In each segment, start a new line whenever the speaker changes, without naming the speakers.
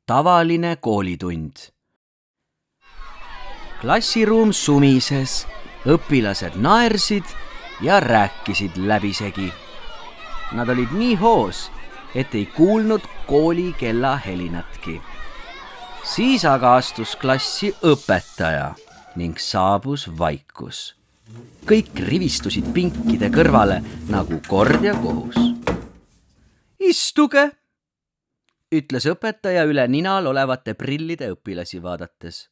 tavaline koolitund. Klassiruum sumises, õpilased naersid ja rääkisid läbisegi. Nad olid nii hoos, et ei kuulnud koolikella helinatki. Siis aga astus klassi õpetaja ning saabus vaikus. Kõik rivistusid pinkide kõrvale nagu kord ja kohus. Istuge, ütles õpetaja üle ninal olevate prillide õpilasi vaadates.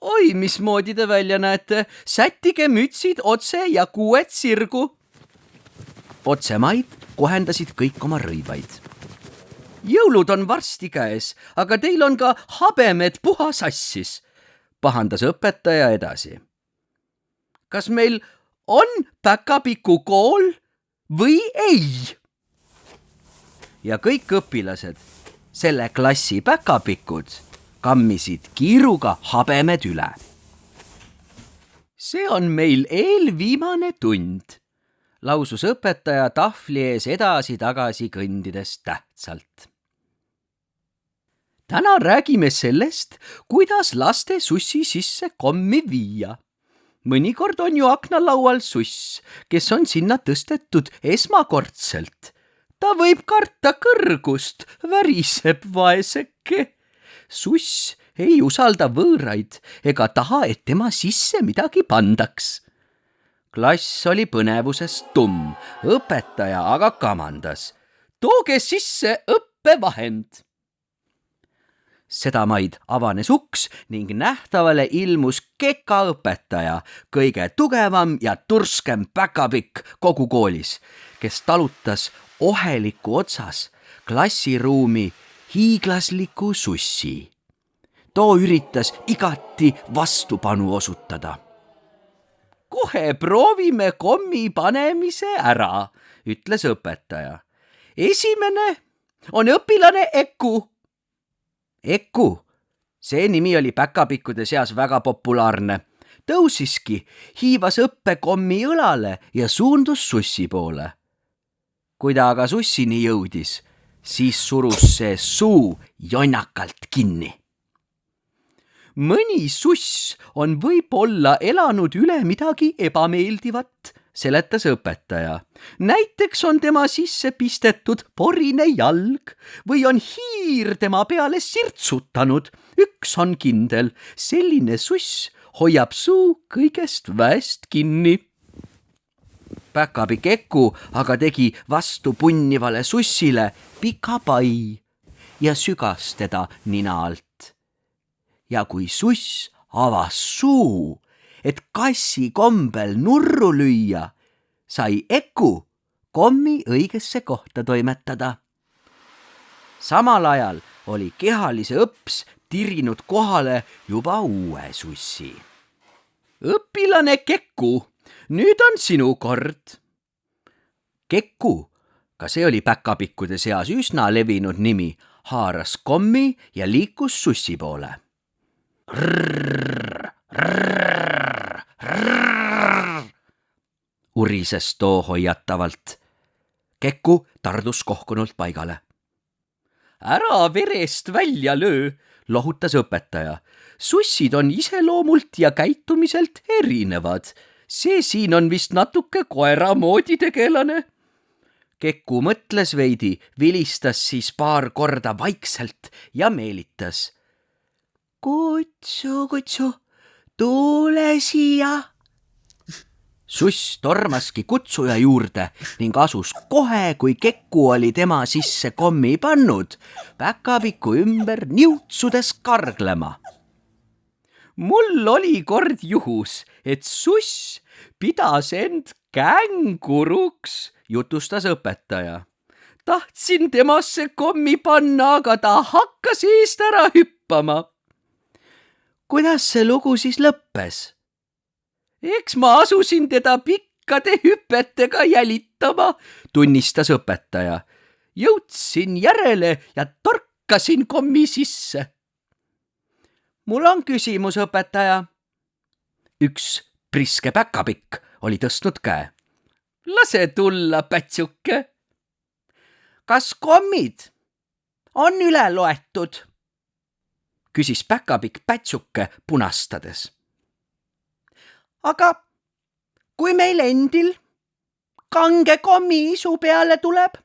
Oi, mismoodi te välja näete, sättige mütsid otse ja kuued sirgu. Otsemaid kohendasid kõik oma rõivaid. Jõulud on varsti käes, aga teil on ka habemed puha sassis, pahandas õpetaja edasi. Kas meil on päkapiku kool või ei? Ja kõik õpilased, selle klassi päkapikud, kammisid kiiruga habemed üle. See on meil eelviimane tund, lausus õpetaja tahvli ees edasi-tagasi kõndides tähtsalt. Täna räägime sellest, kuidas laste sussi sisse kommi viia. Mõnikord on ju aknalaual suss, kes on sinna tõstetud esmakordselt. Ta võib karta kõrgust, väriseb vaeseke. Suss ei usalda võõraid ega taha, et tema sisse midagi pandaks. Klass oli põnevuses tumm, õpetaja aga kamandas. Tooge sisse õppevahend. Sedamaid avanes uks ning nähtavale ilmus kekaõpetaja, kõige tugevam ja turskem päkapikk kogu koolis, kes talutas oheliku otsas klassiruumi hiiglasliku sussi. Too üritas igati vastupanu osutada. Kohe proovime kommi panemise ära, ütles õpetaja. Esimene on õpilane Eku. Eku, see nimi oli päkapikkude seas väga populaarne. Tõusiski, hiivas õppekommi õlale ja suundus sussi poole. Kui ta aga sussini jõudis, siis surus see suu jonnakalt kinni. Mõni suss on võib-olla elanud üle midagi ebameeldivat, seletas õpetaja. Näiteks on tema sisse pistetud porine jalg või on hiir tema peale sirtsutanud. Üks on kindel, selline suss hoiab suu kõigest väest kinni. Päkapikk Eku aga tegi vastu punnivale sussile pika pai ja sügas teda nina alt. Ja kui suss avas suu, et kassi kombel nurru lüüa, sai Eku kommi õigesse kohta toimetada. Samal ajal oli kehalise õps tirinud kohale juba uue sussi. Õpilane Keku, nüüd on sinu kord. Keku, ka see oli päkapikkude seas üsna levinud nimi, haaras kommi ja liikus sussi poole. Urises too hoiatavalt. Keku tardus kohkunult paigale. Ära verest välja löö, lohutas õpetaja. Sussid on iseloomult ja käitumiselt erinevad. See siin on vist natuke koera moodi tegelane. Keku mõtles veidi, vilistas siis paar korda vaikselt ja meelitas. Kutsu, tule siia. Suss tormaski kutsuja juurde ning asus kohe, kui Keku oli tema sisse kommi pannud, päkapiku ümber niutsudes karglema. Mul oli kord juhus, et suss pidas end känguruks, jutustas õpetaja. Tahtsin temasse kommi panna, aga ta hakkas eest ära hüppama. Kuidas see lugu siis lõppes? Eks ma asusin teda pikkade hüpetega jälitama, tunnistas õpetaja. Jõudsin järele ja torkasin kommi sisse. Mul on küsimus, õpetaja. Üks priske päkapikk oli tõstnud käe. Lase tulla, pätsuke. Kas kommid on üle loetud? küsis Päkapikk Pätsuke punastades. Aga kui meil endil kange kommiisu peale tuleb?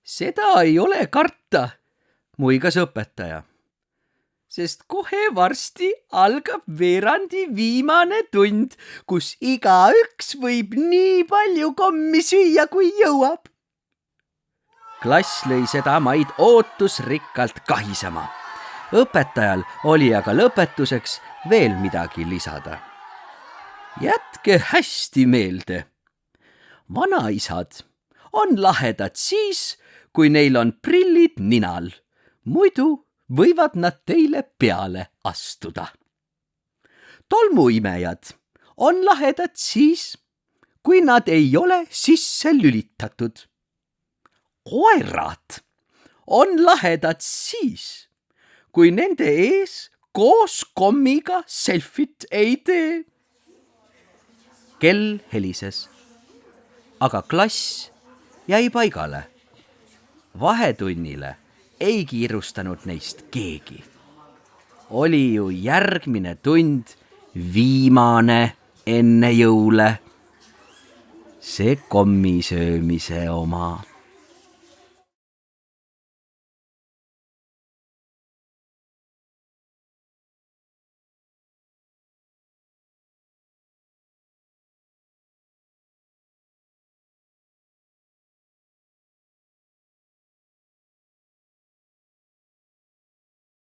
Seda ei ole karta, muigas õpetaja, sest kohe varsti algab veerandi viimane tund, kus igaüks võib nii palju kommi süüa, kui jõuab. Klass lõi seda maid ootusrikkalt kahisema. Õpetajal oli aga lõpetuseks veel midagi lisada. Jätke hästi meelde. Vanaisad on lahedad siis, kui neil on prillid ninal. Muidu võivad nad teile peale astuda. Tolmuimejad on lahedad siis, kui nad ei ole sisse lülitatud. Koerad on lahedad siis, kui nende ees koos kommiga selfit ei tee. Kell helises, aga klass jäi paigale. Vahetunnile ei kiirustanud neist keegi. Oli ju järgmine tund viimane enne jõule. See kommisöömise oma.